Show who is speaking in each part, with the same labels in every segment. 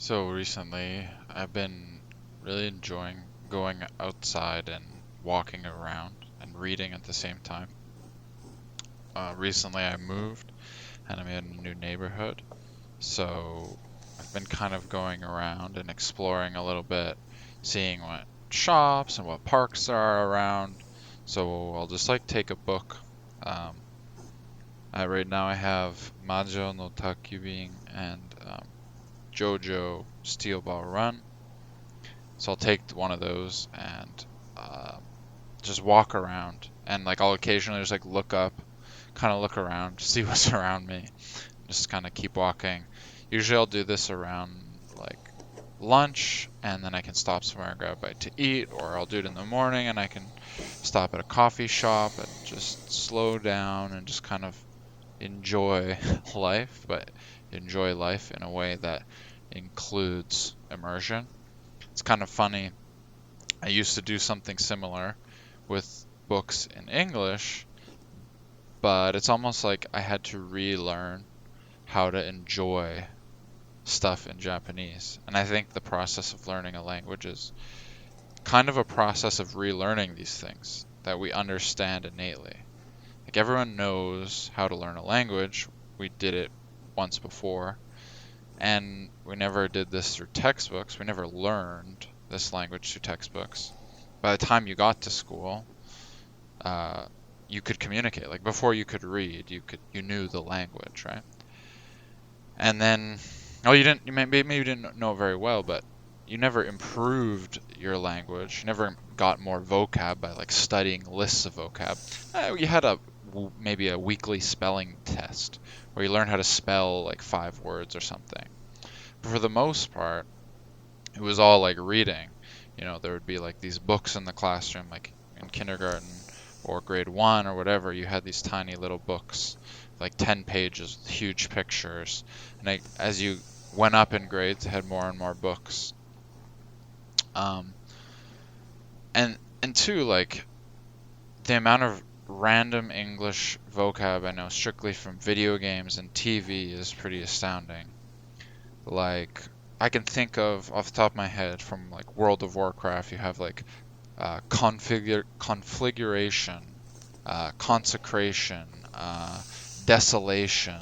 Speaker 1: So recently, I've been really enjoying going outside and walking around and reading at the same time. Recently, I moved and I'm in a new neighborhood, so I've been kind of going around and exploring a little bit, seeing what shops and what parks there are around. So I'll just like take a book. Um, right now, I have Majo no Takibin and Jojo Steel Ball Run. So I'll take one of those and uh, just walk around, and like I'll occasionally just like look up, kind of look around, see what's around me, just kind of keep walking. Usually I'll do this around like lunch, and then I can stop somewhere and grab a bite to eat, or I'll do it in the morning and I can stop at a coffee shop and just slow down and just kind of enjoy life, but enjoy life in a way that includes immersion. It's kind of funny. I used to do something similar with books in English, but it's almost like I had to relearn how to enjoy stuff in Japanese. And I think the process of learning a language is kind of a process of relearning these things that we understand innately. Like everyone knows how to learn a language. We did it once before, and we never did this through textbooks. We never learned this language through textbooks. By the time you got to school, uh, you could communicate. Like before you could read, you knew the language, right? And then, oh, maybe you didn't know it very well, but you never improved your language. You never got more vocab by like studying lists of vocab. You had maybe a weekly spelling test where you learn how to spell like 5 words or something. But for the most part, it was all like reading. There would be like these books in the classroom, like in kindergarten or grade one or whatever. You had these tiny little books, like 10 pages with huge pictures. And as you went up in grades, it had more and more books. Um, and two, like the amount of random English vocab I know strictly from video games and TV is pretty astounding. Like I can think of off the top of my head from like World of Warcraft, you have like configuration, consecration, desolation.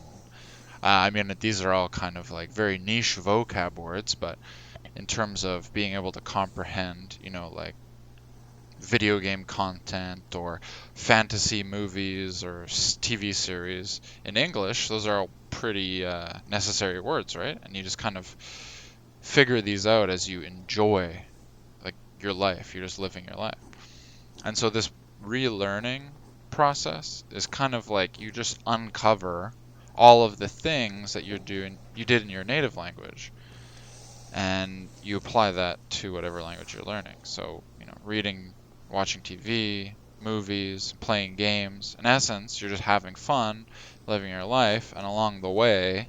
Speaker 1: I mean, these are all kind of like very niche vocab words, but in terms of being able to comprehend, like video game content or fantasy movies or TV series in English, those are all pretty necessary words, right? And you just kind of figure these out as you enjoy like your life. You're just living your life. And so this relearning process is kind of like you just uncover all of the things that you did in your native language, and you apply that to whatever language you're learning. So, reading, watching TV, movies, playing games. In essence, you're just having fun, living your life, and along the way,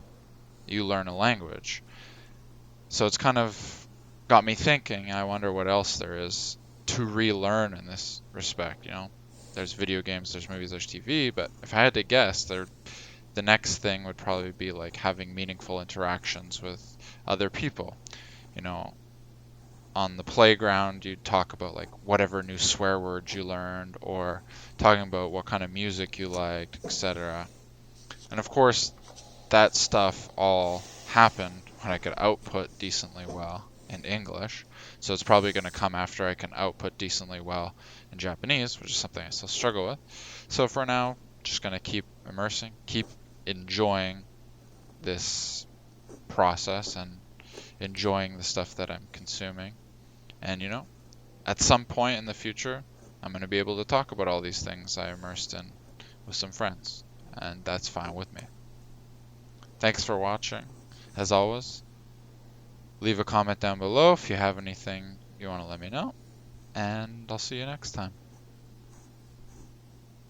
Speaker 1: you learn a language. So it's kind of got me thinking, I wonder what else there is to relearn in this respect, There's video games, there's movies, there's TV, but if I had to guess, the next thing would probably be like having meaningful interactions with other people. You know, on the playground, you'd talk about like whatever new swear words you learned, or talking about what kind of music you liked, etc. And of course, that stuff all happened when I could output decently well in English. So it's probably going to come after I can output decently well in Japanese, which is something I still struggle with. So for now, just going to keep immersing, keep enjoying this process and enjoying the stuff that I'm consuming. And at some point in the future, I'm going to be able to talk about all these things I immersed in with some friends, and that's fine with me. Thanks for watching. As always, leave a comment down below if you have anything you want to let me know, and I'll see you next time.